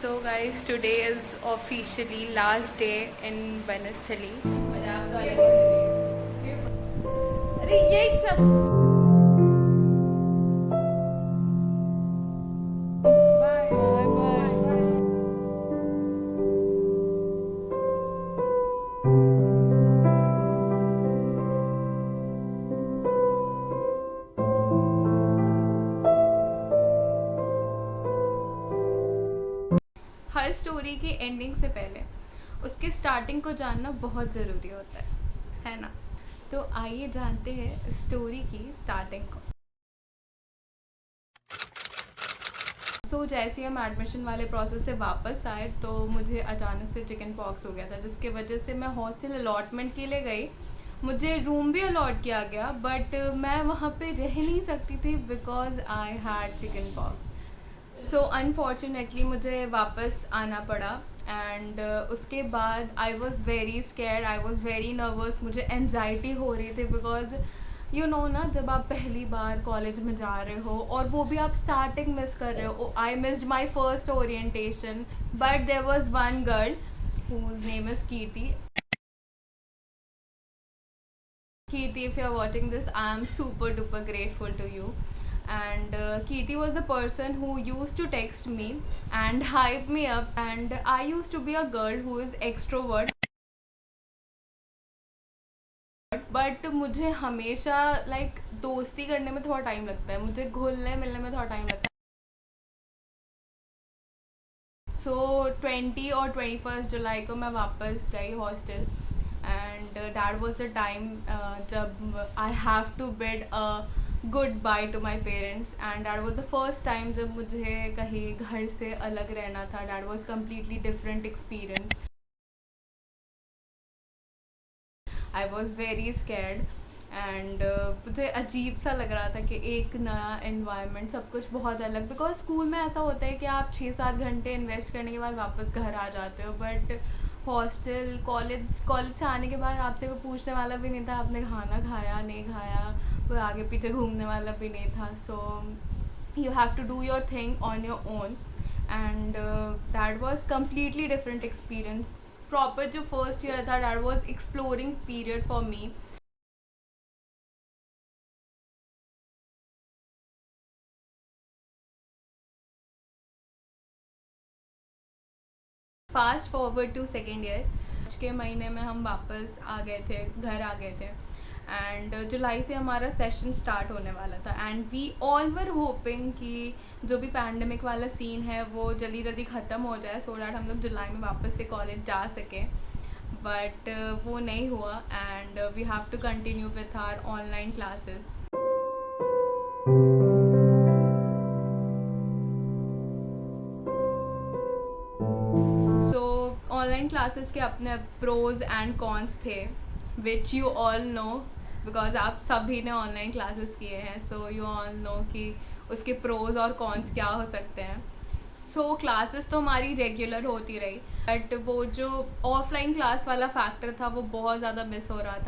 So guys, today is officially last day in Banasthali. अरे ये सब हर स्टोरी की एंडिंग से पहले उसके स्टार्टिंग को जानना बहुत ज़रूरी होता है ना? तो आइए जानते हैं स्टोरी की स्टार्टिंग को। जैसे ही हम एडमिशन वाले प्रोसेस से वापस आए तो मुझे अचानक से चिकन पॉक्स हो गया था, जिसके वजह से मैं हॉस्टल अलॉटमेंट के लिए गई। मुझे रूम भी अलॉट किया गया, बट मैं वहाँ पे रह नहीं सकती थी because I had chicken pox. Unfortunately मुझे वापस आना पड़ा। एंड उसके बाद आई was very scared, I was very nervous. मुझे एनजाइटी हो रही थी बिकॉज यू नो ना, जब आप पहली बार कॉलेज में जा रहे हो और वो भी आप स्टार्टिंग मिस कर रहे हो। I missed my first orientation, but there was one girl whose name is Kirti. Kirti, if you're watching this, I am super duper grateful to you. And Kirti was the person who used to text me and hype me up. And I used to be a girl who is extrovert, but मुझे हमेशा दोस्ती करने में थोड़ा time लगता है, मुझे घुलने मिलने में थोड़ा टाइम लगता है। 20 और 21 जुलाई को मैं वापस गई hostel. And that was the time जब I have to bid a good bye to my parents. And that was the first time जब मुझे कहीं घर से अलग रहना था। That was completely different experience. I was very scared. And मुझे अजीब सा लग रहा था कि एक नया इन्वायरमेंट, सब कुछ बहुत अलग। बिकॉज स्कूल में ऐसा होता है कि आप 6-7 घंटे इन्वेस्ट करने के बाद वापस घर आ जाते हो, बट हॉस्टल कॉलेज से आने के बाद आपसे कोई पूछने वाला भी नहीं था आपने खाना खाया नहीं खाया, कोई आगे पीछे घूमने वाला भी नहीं था। So you have to do your thing on your own. And that was completely different experience. Proper जो फर्स्ट ईयर था, that was exploring period for me. Fast forward to second year, March के महीने में हम वापस आ गए थे, घर आ गए थे। एंड जुलाई से हमारा सेशन स्टार्ट होने वाला था। And we all were hoping कि जो भी पैंडमिक वाला सीन है वो जल्दी जल्दी ख़त्म हो जाए, सो डैट हम लोग जुलाई में वापस से कॉलेज जा सकें। बट वो नहीं हुआ। And we have to continue with our online classes. Online classes के अपने प्रोज एंड कॉन्स थे, which you all know because आप सभी ने ऑनलाइन क्लासेस किए हैं। सो यू ऑल नो कि उसके प्रोज और कॉन्स क्या हो सकते हैं। क्लासेस तो हमारी रेगुलर होती रही, बट वो जो ऑफलाइन क्लास वाला फैक्टर था वो बहुत ज़्यादा मिस हो रहा था।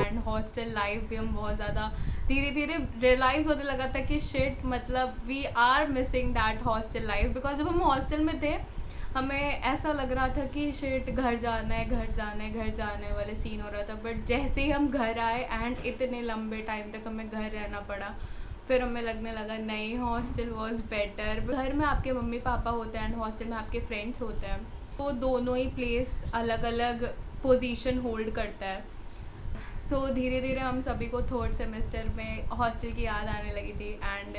एंड हॉस्टल लाइफ भी हम बहुत ज़्यादा धीरे धीरे रियलाइज़ होने लगा था कि शिट, मतलब we are missing that hostel life. Because जब हम हॉस्टल में थे हमें ऐसा लग रहा था कि शिट, घर जाना है घर जाना है घर जाने वाले सीन हो रहा था। बट जैसे ही हम घर आए एंड इतने लंबे टाइम तक हमें घर रहना पड़ा, फिर हमें लगने लगा नहीं, हॉस्टल वॉज बेटर। घर में आपके मम्मी पापा होते हैं एंड हॉस्टल में आपके फ्रेंड्स होते हैं, तो दोनों ही प्लेस अलग अलग पोजीशन होल्ड करता है। धीरे धीरे हम सभी को थर्ड सेमेस्टर में हॉस्टल की याद आने लगी थी। एंड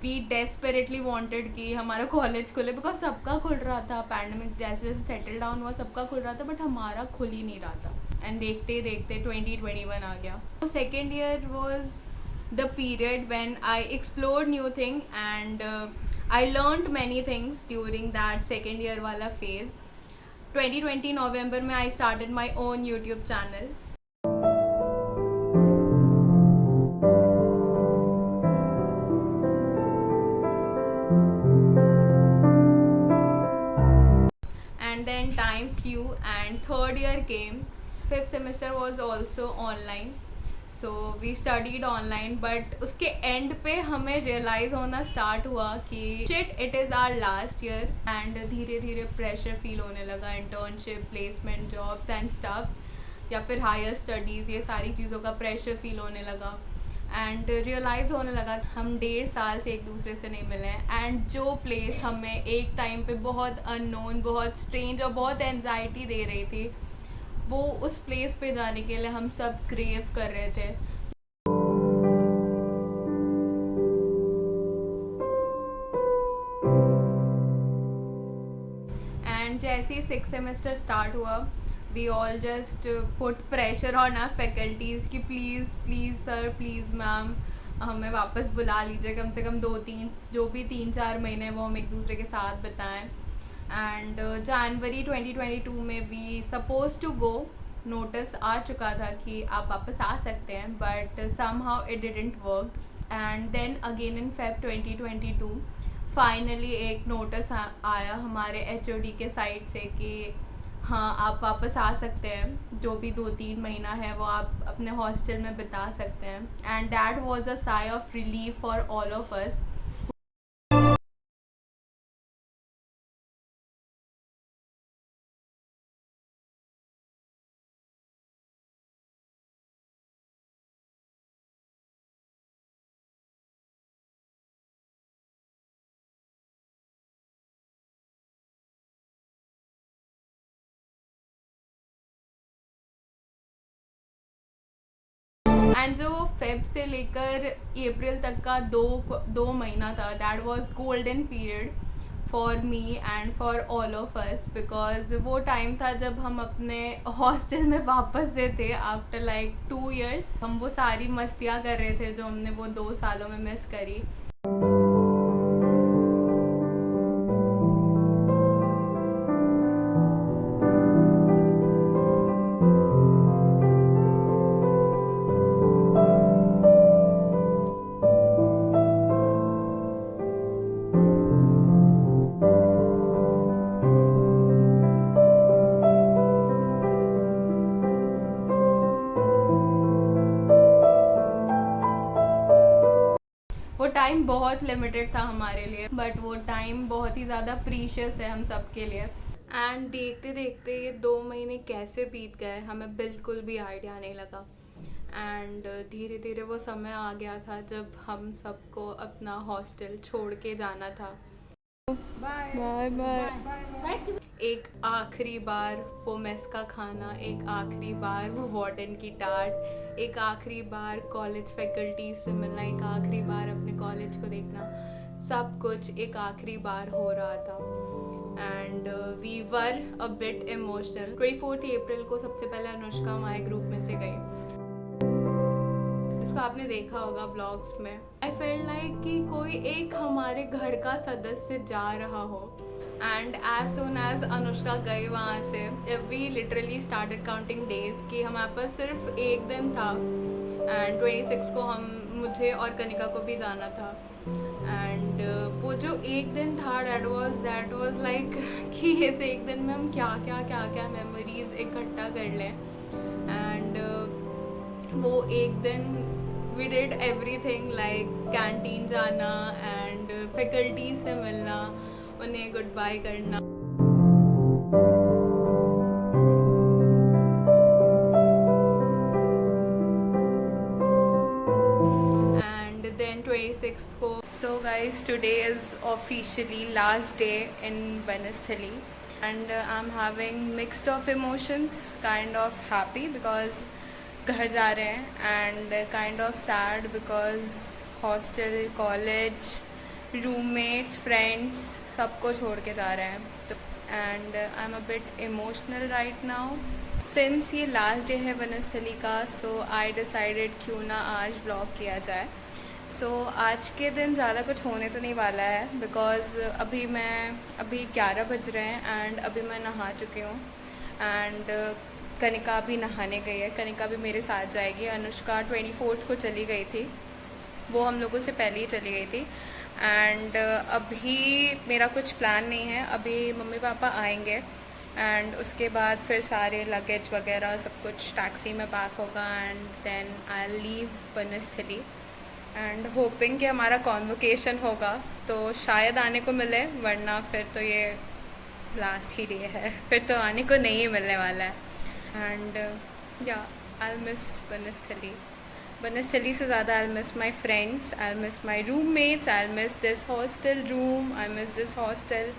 वी डेस्परेटली वांटेड कि हमारा कॉलेज खुले, बिकॉज सबका खुल रहा था। पैंडमिक जैसे जैसे सेटल डाउन हुआ सबका खुल रहा था, बट हमारा खुल ही नहीं रहा था। एंड देखते देखते 2021 आ गया। Second year was the period when I explored new thing and I learned many things during that second year वाला फेज। 2020 नवंबर में I started my own YouTube channel. And then time flew and third year came. Fifth semester was also online. So we studied online, but उसके end पे हमें realise होना start हुआ कि शिट, it is our last year. And धीरे धीरे pressure feel होने लगा, internship, placement, jobs and stuffs, या फिर हायर स्टडीज़, ये सारी चीज़ों का प्रेशर फील होने लगा। एंड रियलाइज़ होने लगा हम 1.5 साल से एक दूसरे से नहीं मिले हैं। एंड जो प्लेस हमें एक टाइम पे बहुत अननोन, बहुत स्ट्रेंज और बहुत एनजाइटी दे रही थी, वो उस प्लेस पे जाने के लिए हम सब क्रेव कर रहे थे। एंड जैसे ही 6th सेमेस्टर स्टार्ट हुआ, we all just put pressure on our faculties कि please please sir, please ma'am, हमें वापस बुला लीजिए, कम से कम 2-3 जो भी 3-4 महीने वो हम एक दूसरे के साथ बिताएं। एंड जनवरी 2022 में we suppose to go, notice आ चुका था कि आप वापस आ सकते हैं, but somehow it didn't work. And then again in Feb 2022 finally एक नोटिस आया हमारे HOD के साइड से कि हाँ, आप वापस आ सकते हैं, जो भी 2-3 महीना है वो आप अपने हॉस्टल में बिता सकते हैं। And that was a sigh of relief for all of us. And जो फेब से लेकर अप्रैल तक का दो महीना था, that was golden period for me and for all of us, because वो टाइम था जब हम अपने हॉस्टल में वापस से थे आफ्टर लाइक 2 years। हम वो सारी मस्तियाँ कर रहे थे जो हमने वो 2 सालों में मिस करी। वो टाइम बहुत लिमिटेड था हमारे लिए, बट वो टाइम बहुत ही ज़्यादा प्रीशियस है हम सब के लिए। एंड देखते देखते ये 2 महीने कैसे बीत गए हमें बिल्कुल भी आइडिया नहीं लगा। एंड धीरे धीरे वो समय आ गया था जब हम सबको अपना हॉस्टल छोड़ के जाना था। Bye bye bye. बाय। एक आखिरी बार वो मेस का खाना, एक आखिरी बार वो वार्डन की डांट, एक आखिरी बार कॉलेज फैकल्टी से मिलना, एक आखिरी बार अपने कॉलेज को देखना, सब कुछ एक आखिरी बार हो रहा था। And we were a bit emotional. 24 April को सबसे पहले अनुष्का हमारे ग्रुप में से गई, जिसको आपने देखा होगा व्लॉग्स में। आई फेल्ट लाइक कि कोई एक हमारे घर का सदस्य जा रहा हो। And as soon as Anushka गई वहाँ से, we literally started counting days कि हमारे पास सिर्फ एक दिन था। एंड 26 को मुझे और कनिका को भी जाना था। एंड वो जो एक दिन था, दैट वाज लाइक कि इस एक दिन में हम क्या क्या मेमोरीज इकट्ठा कर लें। एंड वो एक दिन we did everything, like canteen जाना एंड फैकल्टी से मिलना, उन्हें गुड बाय करना। एंड देन 26 को, so guys today is officially last day in Vanasthali, and I am having mixed of emotions, kind of happy because घर जा रहे हैं, and kind of sad because hostel, college, roommates, friends सबको छोड़ के जा रहे हैं। तो and I am a bit emotional right now. Since ये लास्ट डे है वनस्थली का, सो आई डिसाइडेड क्यों ना आज व्लॉग किया जाए। सो आज के दिन ज़्यादा कुछ होने तो नहीं वाला है, बिकॉज अभी 11 बज रहे हैं एंड अभी मैं नहा चुकी हूँ। एंड कनिका भी नहाने गई है, कनिका भी मेरे साथ जाएगी। अनुष्का 24 को चली गई थी, वो हम लोगों से पहले ही चली गई थी। एंड अभी मेरा कुछ प्लान नहीं है, अभी मम्मी पापा आएंगे एंड उसके बाद फिर सारे लगेज वगैरह सब कुछ टैक्सी में पैक होगा and then I leave Banasthali and hoping कि हमारा कॉन्वोकेशन होगा तो शायद आने को मिले, वरना फिर तो ये लास्ट ही डे है, फिर तो आने को नहीं मिलने वाला है। एंड या आई मिस बनस्थली। बनस्थली से ज़्यादा I miss my friends, I miss my roommates, I miss this hostel room, I miss this hostel,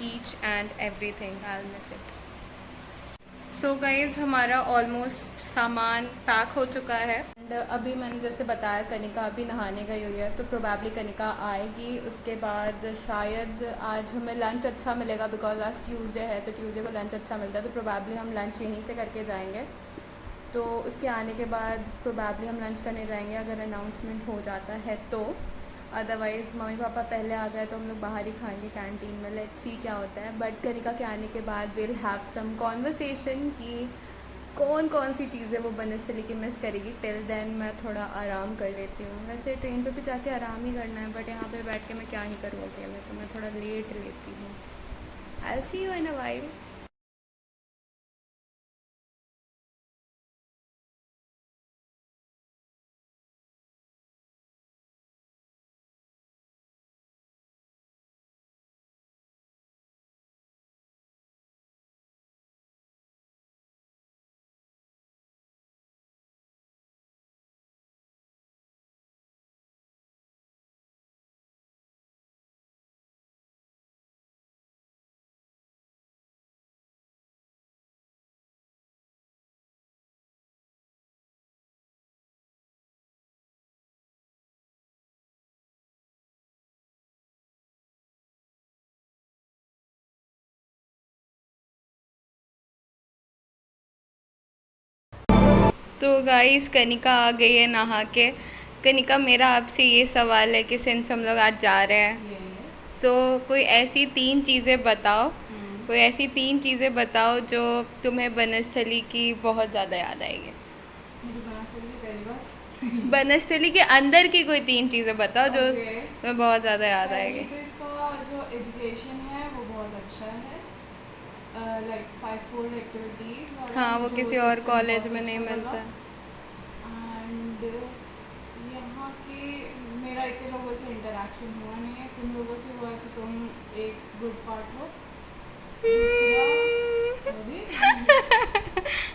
each and every thing, I miss it. So guys हमारा ऑलमोस्ट सामान पैक हो चुका है and अभी मैंने जैसे बताया कनिका अभी नहाने गई हुई है, तो प्रोबेबली कनिका आएगी। उसके बाद शायद आज हमें लंच अच्छा मिलेगा बिकॉज आज ट्यूसडे है, तो ट्यूसडे को लंच अच्छा मिलता है, तो प्रोबेबली हम लंच यहीं से करके जाएंगे। तो उसके आने के बाद प्रोबेबली हम लंच करने जाएंगे अगर अनाउंसमेंट हो जाता है तो। अदरवाइज़ मम्मी पापा पहले आ गए तो हम लोग बाहर ही खाएंगे कैंटीन में, लेट्स सी क्या होता है। बट कनिका के आने के बाद विल हैव सम कॉन्वर्सेशन कि कौन कौन सी चीज़ें वो बनस्थली की मिस करेगी। टिल देन मैं थोड़ा आराम कर लेती हूँ। वैसे ट्रेन पे भी जाके आराम ही करना है, बट यहाँ पे बैठ के मैं क्या ही करूँ अकेले, तो मैं थोड़ा लेट लेती हूँ। I will see you in a while. तो गाइस कनिका आ गई है नहा के। कनिका मेरा आपसे ये सवाल है कि सिंस हम लोग आज जा रहे हैं तो कोई ऐसी 3 चीज़ें बताओ, कोई ऐसी 3 चीज़ें बताओ जो तुम्हें बनस्थली की बहुत ज़्यादा याद आएगी। मुझे बना सकती पहली बात। बनस्थली के अंदर की कोई 3 चीज़ें बताओ जो तुम्हें बहुत ज़्यादा याद आएगी। तो इसका जो एजुकेशन है वो बहुत अच्छा है, लाइक 5 एक्टिविटीज। हाँ वो किसी और कॉलेज में नहीं मिलता। एंड यहाँ के मेरा इतने लोगों से इंटरेक्शन हुआ नहीं है, तुम लोगों से हुआ है तो तुम एक गुड पार्ट हो। दूसरा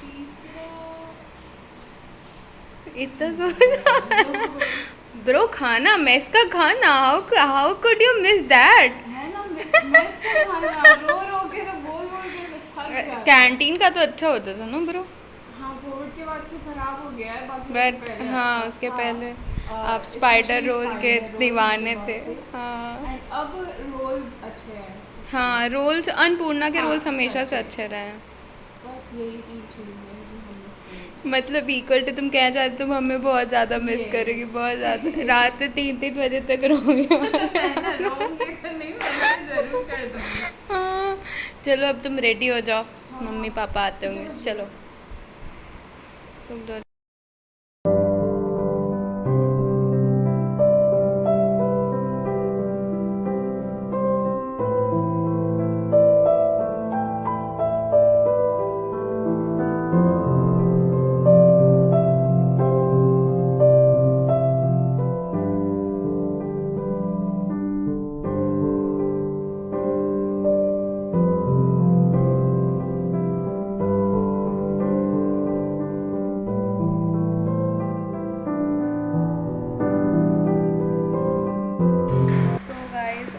तीसरा इतना तो ब्रो खाना मेस का खाना, how could you miss that. है ना, मेस का खाना रो रो के तो बोल बोल के तो थक जाता है। कैंटीन का तो अच्छा होता था ना ब्रो। हाँ कोविड के बाद से खराब हो गया है, बाकी बट उससे पहले हाँ अच्छा उसके था। पहले आप स्पाइडर रोल के दीवाने थे। हाँ एंड अब रोल्स अच्छे हैं। हाँ रोल्स अन्नपूर्णा के हाँ, रोल्स हमेशा से अच्छे। अच्छे रहे हैं। बस यही 3 चीज़ें हैं जो हम मिस करेंगे। मतलब इक्वल टू तुम कह जाते तुम हमें बहुत ज़्यादा मिस करोगी, बहुत ज़्यादा। रात 3-3 बजे तक रोगे। रोंगे तो नहीं, मैसेज जरूर कर दूंगी। हाँ चलो अब तुम रेडी हो जाओ, हाँ, मम्मी पापा आते होंगे। चलो, चलो तुम दो।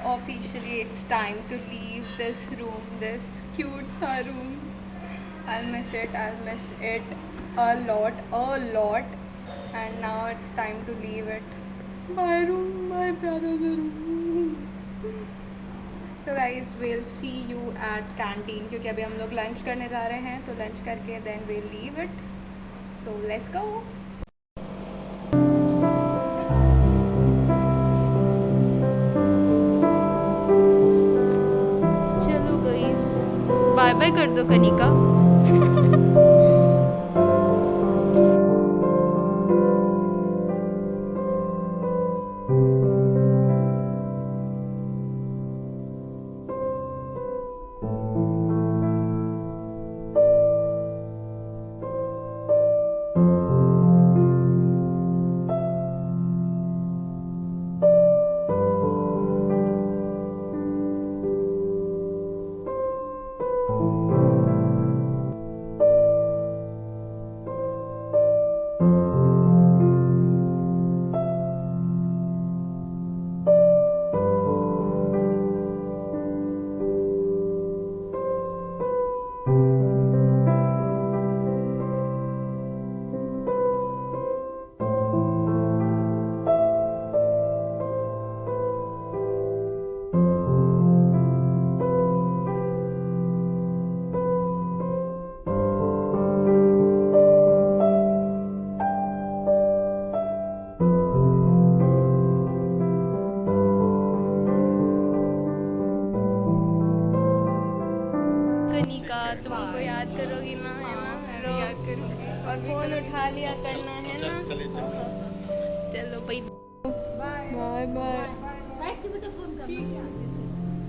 Officially it's time to leave this room, this cute sa room. I'll miss it a lot, and now it's time to leave it. My room, my brother's room. So guys we'll see you at canteen क्योंकि अभी हम लोग lunch करने जा रहे हैं, तो lunch करके then we'll leave it. So let's go. चलो गाइस बाय बाय कर दो कनिका। फोन उठा लिया करना है ना। चलो भाई, बाय बाय। बैठ के बेटा फोन कर।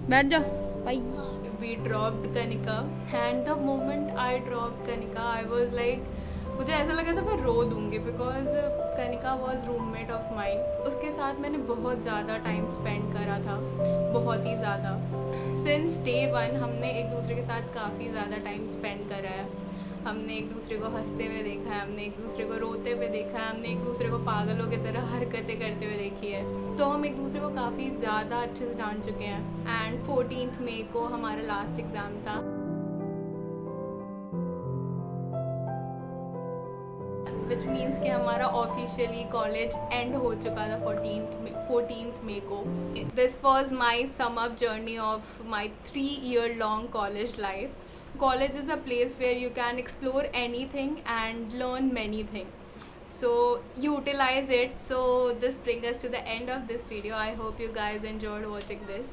बैठ जाओ, bye. We dropped Kanika and the moment I dropped Kanika I was like, मुझे ऐसा लगा था मैं रो दूँगी because Kanika was roommate of mine. उसके साथ मैंने बहुत ज़्यादा टाइम स्पेंड करा था, बहुत ही ज़्यादा। सिंस डे वन हमने एक दूसरे के साथ काफ़ी ज़्यादा टाइम स्पेंड करा है। हमने एक दूसरे को हंसते हुए देखा है, हमने एक दूसरे को रोते हुए देखा है, हमने एक दूसरे को पागलों की तरह हरकतें करते हुए देखी है। तो हम एक दूसरे को काफ़ी ज़्यादा अच्छे से जान चुके हैं। एंड 14 मई को हमारा लास्ट एग्ज़ाम था, विच मीन्स कि हमारा ऑफिशियली कॉलेज एंड हो चुका था 14th मई को। This was my sum up journey of my 3-year long college life. College is a place where you can explore anything and learn many things. So utilize it. So this brings us to the end of this video. I hope you guys enjoyed watching this.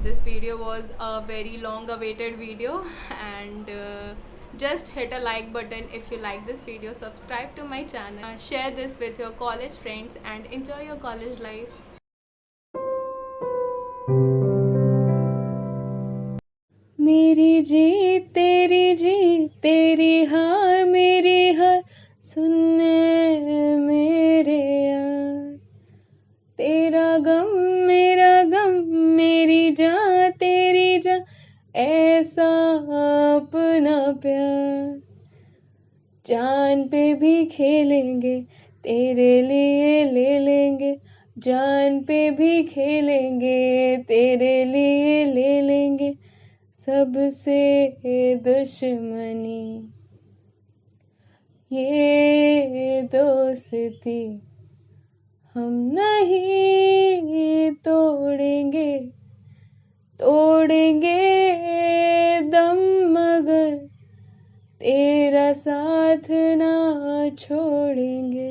This video was a very long awaited video, and just hit a like button if you like this video. Subscribe to my channel, share this with your college friends, and enjoy your college life. मेरी जीत तेरी हार मेरी हार, सुनने मेरे यार। तेरा गम मेरी जान तेरी जान, ऐसा अपना प्यार। जान पे भी खेलेंगे तेरे लिए ले लेंगे, जान पे भी खेलेंगे तेरे लिए ले लेंगे। सबसे दुश्मनी ये दोस्ती हम नहीं तोड़ेंगे, तोड़ेंगे दम मगर तेरा साथ ना छोड़ेंगे।